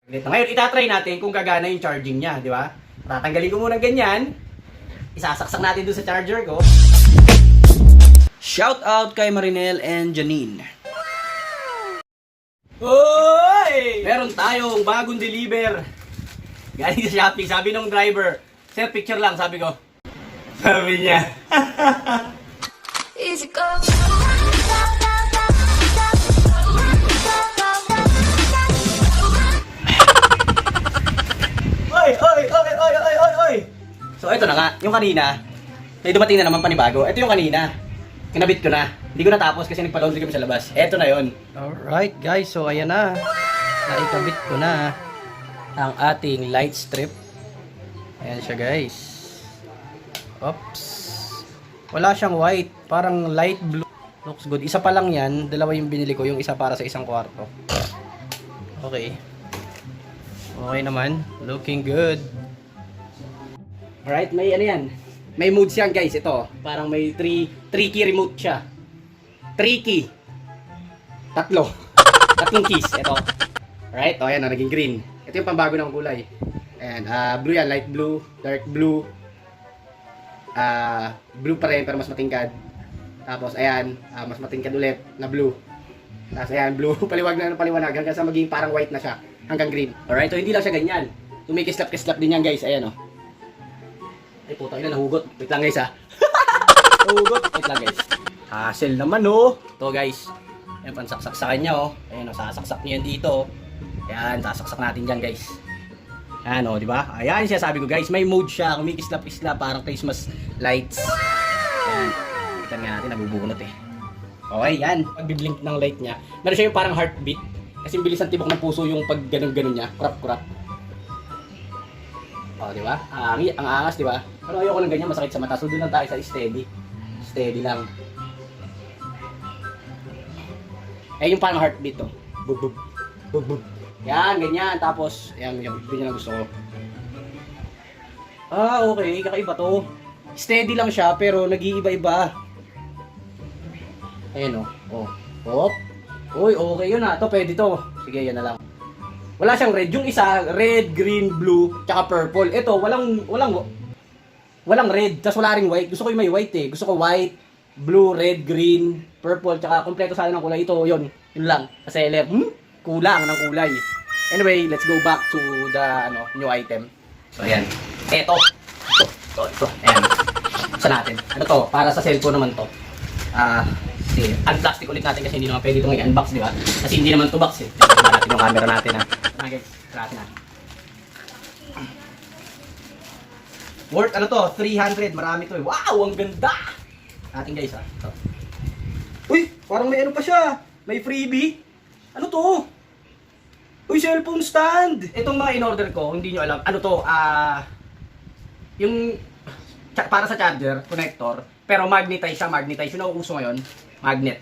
Ngayon, itatry natin kung gagana yung charging niya, di ba? Tatanggalin ko muna ganyan. Isasaksak natin doon sa charger ko. Shout out kay Marinel and Janine. Hoy! Meron tayong bagong deliver. Galing sa Shopee. Sabi nung driver, sir, picture lang, sabi ko. Sabi niya. Easy go. Oy. So, ito na nga. Yung kanina, may dumating na naman panibago. Ito yung kanina. Kinabit ko na. Hindi ko natapos kasi nagpa-laundry kami sa labas. Ito na yon. Alright guys, so ayan na. Naikabit ko na ang ating light strip. Ayan siya guys. Oops. Wala siyang white. Parang light blue. Looks good. Isa pa lang yan. Dalawa yung binili ko. Yung isa para sa isang kwarto. Okay. Okay naman. Looking good. Alright, may ano yan. May modes yan guys. Ito. Parang may 3 key remote siya. 3 key. Tatlong keys. Ito. Alright. O yan na. Naging green. Ito yung pambago ng kulay. Ayan. Blue yan. Light blue. Dark blue. Blue pa rin pero mas matingkad. Tapos ayan. Mas matingkad ulit na blue. Tapos ayan. Blue. Paliwanag hanggang sa maging parang white na siya. Hanggang green. Alright. So hindi lang siya ganyan. Tumikislap-kislap din yan guys. Ayan o. Ay puta ina, nahugot. Wait lang guys ha. Nahugot. Wait lang guys. Hassle naman oh. Ito guys. Ayan, pansaksak sa kanya oh. Ayan o, sasaksak niya dito. Ayan, sasaksak natin dyan guys. Ayan o, di ba? Ayan siya sabi ko guys. May mode siya. Kumikislap-kislap. Parang Christmas lights. Ayan. Kita nga natin, nabubunot eh. Okay, yan. Pag-blink ng light niya. Meron siya yung parang heartbeat. Kasi bilis ang tibok ng puso yung pag ganun-ganun niya. Kurap-kurap. O, di ba? Ang angas, di ba? Pero ayoko ng ganyan, masakit sa mata. So, doon lang tayo sa steady. Steady lang. Eh, yung parang heartbeat, to. Bub, bub. Bub, bub. Yan, ganyan. Tapos, yan, yung na gusto ko. Okay. Kakaiba to. Steady lang siya, pero nag-iiba-iba. Ayan, oh. Oh. Uy, okay yun ah. Ito, pwede to. Sige, yan na lang. Wala siyang red. Yung isa, red, green, blue, tsaka purple. Ito, walang red. Tapos wala ring white. Gusto ko yung may white eh. Gusto ko white, blue, red, green, purple, tsaka kompleto sana ng kulay. Ito, yun. Yun lang. Kasi, kulang ng kulay. Anyway, let's go back to the new item. So, ayan. Ito. Ayan. Sa natin. Ano to? Para sa cellphone naman to. Unplastic ulit natin kasi hindi naman pwede itong i-unbox, di ba? Kasi hindi naman to box eh. Tignan natin yung camera natin ha. Okay, tara natin ha. Worth ano to? 300. Marami to eh. Wow! Ang ganda! Ating guys ha. Ito. Uy! Parang may ano pa siya. May freebie. Ano to? Uy! Cellphone stand! Itong mga in-order ko, hindi nyo alam. Ano to? Yung para sa charger, connector. Pero magnetize siya. Magnetize. Yung nauuso ngayon. Magnet.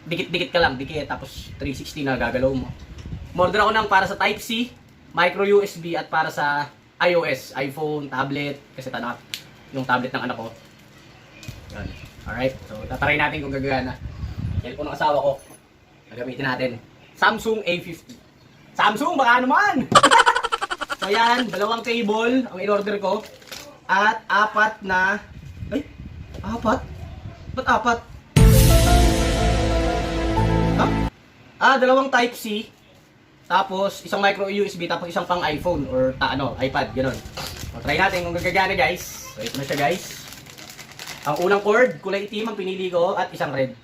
Dikit-dikit ka lang. Dikit. Tapos 360 na gagalaw mo. Order ako ng para sa Type-C, micro USB at para sa iOS, iPhone, tablet. Kasi tanak yung tablet ng anak ko. Yan. Alright. So, tataray natin kung gagana. Cellphone ng asawa ko. Gagamitin natin. Samsung A50. Samsung, baka naman! So, yan. 2 cable ang in-order ko. At 4 na... Ay! 4? Ba't 4? Ha? 2 Type-C. Tapos, isang micro USB. Tapos, isang pang iPhone or iPad. Ganun. So, try natin kung gagana guys. So, ito na siya guys. Ang unang cord, kulay itim ang pinili ko. At isang red.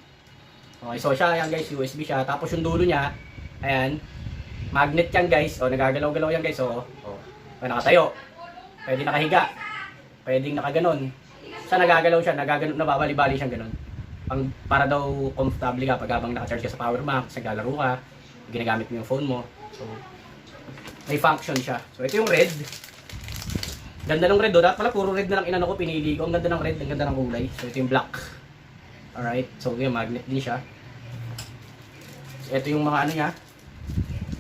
Okay, so siya, yan guys. USB siya. Tapos, yung dulo niya. Ayan. Magnet yan guys. O, nagagalaw-galaw yan guys. O, nakatayo. Pwede nakahiga. Pwedeng nakaganon. Sa nagagalaw siya, nababali-bali siyang ganun. Para daw comfortable ka pag habang naka-charge ka sa power bank, sa naglalaro ka, ginagamit mo yung phone mo. So, may function siya. So, ito yung red. Ganda ng red dapat pala puro red na lang inano ko, pinili ko. Ang ganda ng red, ang ganda ng kulay. So, ito yung black. Alright, so yung magnet din siya. So, ito yung mga ano niya.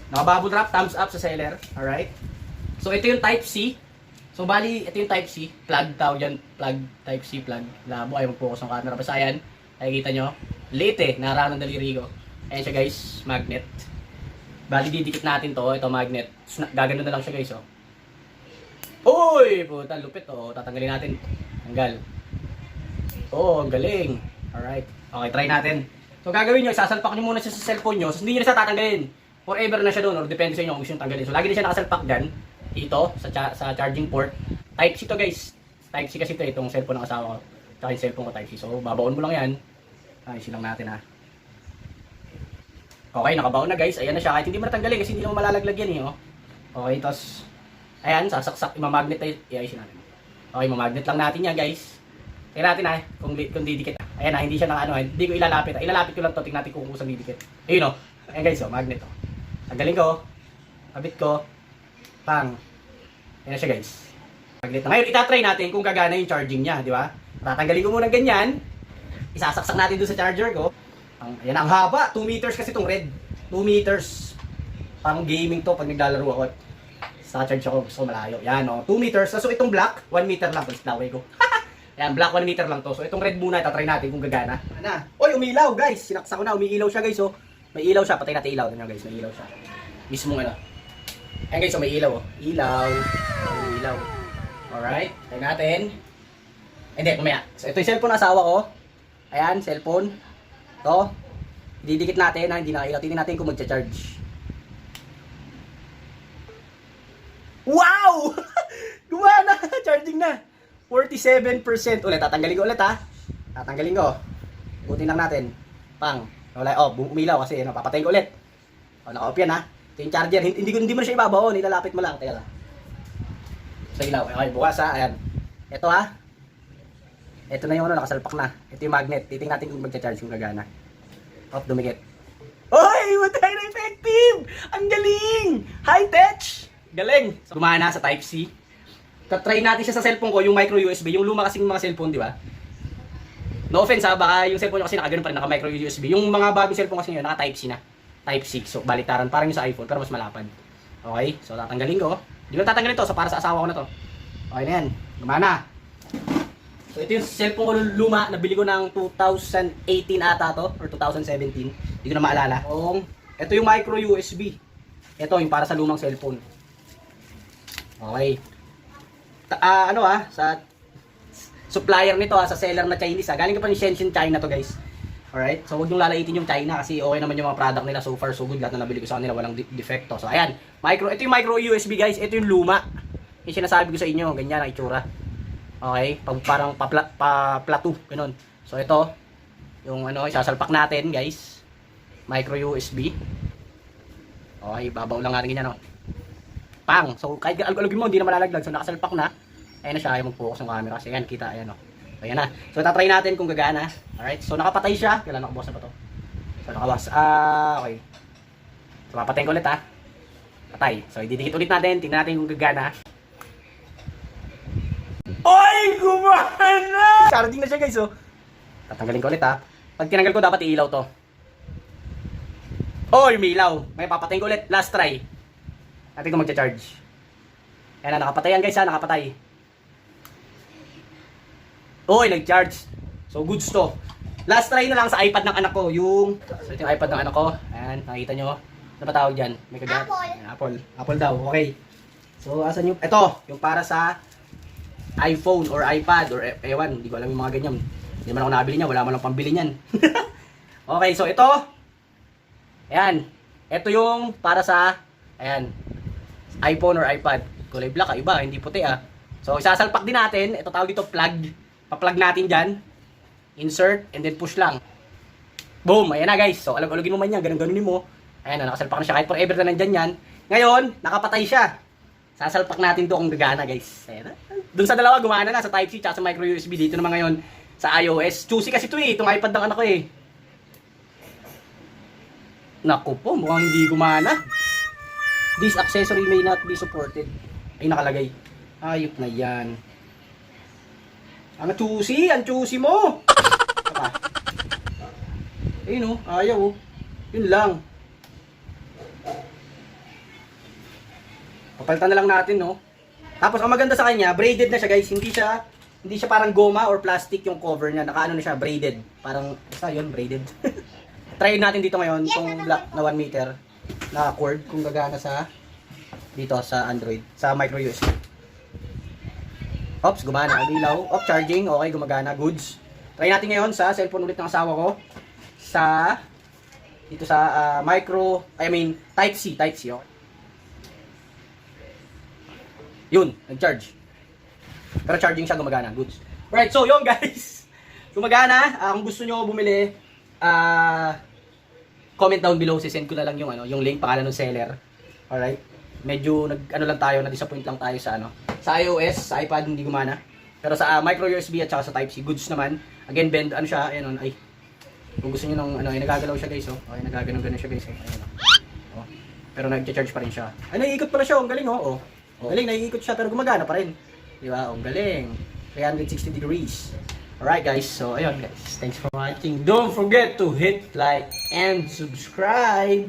Naka-bubble wrap, thumbs up sa seller. Alright. So, ito yung Type-C. So, bali, ito yung Type-C. Plug tawag dyan. Plug, Type-C, plug. Labo, ayaw mag-focus ng camera. Basta yan, nakikita nyo. Late eh, naraan ng daliri ko. Ayan siya guys, magnet. Bali, didikit natin to. Ito, magnet. Gagano na lang siya, guys, oh. Uy! Puta, lupit, oh. Tatanggalin natin. Tanggal. Oh, ang galing. Alright. Okay, try natin. So, gagawin nyo, sasalpak nyo muna siya sa cellphone nyo. So, hindi nyo na siya tatanggalin. Forever na siya doon, or depende sa inyo kung gusto nyo tanggalin. So, lagi na siya nakasalpak dyan. Dito, sa charging port. Type-C to, guys. Type-C kasi ito, itong cellphone ng asawa ko. Tsaka yung cellphone ko Type-C. So, babaon mo lang yan. Ayusin lang natin, ha. Okay, nakabaon na, guys. Ayan na siya. Kahit hindi mo natanggalin kasi hindi naman malalaglag yan, eh, oh. Okay, tapos, ayan, sasaksak, imamagnet tayo. I-ayusin natin. Okay, mamagnet lang natin yan, guys. Tingnan natin, ha, kung didikit. Ayan, ha, hindi siya naka, hindi ko ilalapit. Ilalapit ko lang to, tingnan natin kung saan didikit. Ayun, oh. Ayan, guys, oh, magnet, oh. Tanggalin ko. Kabit ko. Pang. Ayan na siya, guys. Magnet na. Ngayon, itatry natin kung gagana yung charging niya, di ba? Tatanggalin ko muna ganyan. Isasaksak natin doon sa charger ko. Ayan, ang haba. 2 meters kasi itong red. 2 meters. Pang gaming to pag naglalaro ako. Sa charge ako, gusto ko malayo. Yan, oh. 2 meters. So, itong black, 1 meter lang. Tapos laway ko. Ayan, black 1 meter lang to. So, itong red muna, itatry natin kung gagana. Ano? Oy, umilaw, guys. Sinaksak ko na. Umiilaw siya, guys, oh. May ilaw siya. Patay natin ilaw. Tignan, guys. May ilaw siya. Mismo ano. Ayan, guys, oh, may ilaw, oh. Ilaw. Oh, ilaw. Alright. Tayo natin. Hindi, kumaya. So, ito yung cellphone ng asawa ko. Ayan, cellphone. Ito. Didikit natin, ha. Hindi nakailaw. Tingnan natin kung magcha-charge. Wow! Gumana! Charging na. 47% ulit. Tatanggalin ko ulit, ha. Tatanggalin ko. Butin lang natin. Pang. Wala. Oh, umilaw kasi. Ano, papatayin ko ulit. Oh, naka-off yan, ha. Ito yung charger. Hindi mo na siya ibabaon. Ilalapit mo lang. Teka lang. Sa ilaw. Okay, bukas, ha. Ayan. Ito, ha. Ito na yung ano, nakasalpak na. Ito yung magnet. Titingnan natin kung magcha-charge kung gagana. Off, dumikit. Oy! What na effective! Ang galing! High-tech! Galing! So, gumana sa Type-C. Try natin siya sa cellphone ko, yung micro USB. Yung luma kasing mga cellphone, di ba? No offense, ha. Baka yung cellphone ko kasi nakaganoon pa rin, naka micro USB. Yung mga bagong cellphone kasi ngayon, naka Type-C na. Type-C. So, baliktaran. Parang yung sa iPhone, pero mas malapad. Okay? So, tatanggalin ko. Hindi ko tatanggalin to. So, para sa asawa ko na to. Okay na yan. Gumana. So, ito yung cellphone ko luma. Nabili ko ng 2018 ata to. Or 2017. Hindi ko na maalala. Ito yung micro USB. Ito yung para sa lumang cellphone. Okay. Sa supplier nito, sa seller na Chinese, galing ka pa ni Shenzhen, China to, guys. Alright? So, huwag nyo lalaitin yung China kasi okay naman yung mga product nila. So far, so good. Lahat na nabili ko sa kanila, walang defecto. So, ayan. Ito yung micro USB, guys. Ito yung luma. Yung sinasabi ko sa inyo. Ganyan ang itsura. Okay? Parang pa-plateau. Ganun. So, ito. Yung isasalpak natin, guys. Micro USB. Okay, babaw lang natin ganyan, Pang! So, kahit alugin mo, hindi na malalaglag. So, nakasalpak na. Ayan na siya. Ayaw mag-focus ng camera. Kasi, ayan, kita. Ayan, So, ayan na. So, tatry natin kung gagana. Alright? So, nakapatay siya. Kailan nakabukas na ba to? So, nakabukas. Okay. So, papatayin ko ulit, ha. Patay. So, ididikit ulit natin. Tingnan natin kung gagana. Oy! Gumana! Charging na siya, guys, Tatanggalin ko ulit, ha. Pag tinanggal ko, dapat iilaw to. Oy! May ilaw. May papatayin ko ulit. Last try. Natin kung magcha-charge. Ayan na, nakapatay yan, guys, ha. Nakapatay. Oy, nag-charge. So, goods to. Last try na lang sa iPad ng anak ko. So, ito yung iPad ng anak ko. Ayan, nakita nyo. Ano ba tawag dyan? May kagat? Apple. Apple daw, okay. So, asan yung... Ito, yung para sa iPhone or iPad or ewan. Hindi ko alam yung mga ganyan. Hindi man ako nabili niya. Wala man lang pambili niyan. Okay, so ito. Ayan. Ito yung para sa... Ayan. iPhone or iPad. Kulay black, iba. Hindi puti, So, isasalpak din natin. Ito tawag dito, plug. Pa-plug natin dyan. Insert, and then push lang. Boom! Ayan na, guys. So, alugin mo man yan. Ganun-ganunin mo. Ayan na, nakasalpak na siya. Kahit forever na nandyan yan. Ngayon, nakapatay siya. Sasalpak natin to kung gagana, guys. Ayan na. Doon sa dalawa, gumana na. Sa Type-C, tsaka sa micro USB. Dito naman ngayon, sa iOS. Choosy kasi ito, Itong iPad ng anak ko, Naku po, mukhang hindi gumana. This accessory may not be supported. Ay, nakalagay. Ayop na yan. Ang choosy mo. Ayun, ayaw, Yun lang. Papalitan na lang natin, Tapos, ang maganda sa kanya, braided na siya, guys. Hindi siya parang goma or plastic yung cover niya. Nakaano na siya, braided. Parang, basta yun, braided. Try natin dito ngayon, itong black na 1 meter. na cord kung gagana sa dito sa Android, sa micro USB. Ops, gumana ang ilaw. Off, charging, okay, gumagana, goods. Try natin ngayon sa cellphone ulit ng asawa ko. Sa dito sa Type C, okay. Yun, nag-charge. Pero charging siya, gumagana, goods. Alright, so yun guys. Gumagana. Kung gusto nyo bumili, comment down below, sisend ko na lang yung link, pangalan ng seller. Alright. Medyo na-disappoint lang tayo sa sa iOS, sa iPad hindi gumana. Pero sa micro USB at saka sa Type C, goods naman. Again, bend siya, ayun ay. Kung gusto niyo ng nagagalaw siya guys, oh. Okay, nagagalaw siya guys, oh. Ayun, oh. Pero nagcha-charge pa rin siya. Ay, naiikot pala siya, ang galing, oh. Galing, naiikot siya pero gumagana pa rin. Di ba? Ang galing. 360 degrees. Alright guys, so ayun guys. Thanks for watching. Don't forget to hit like and subscribe.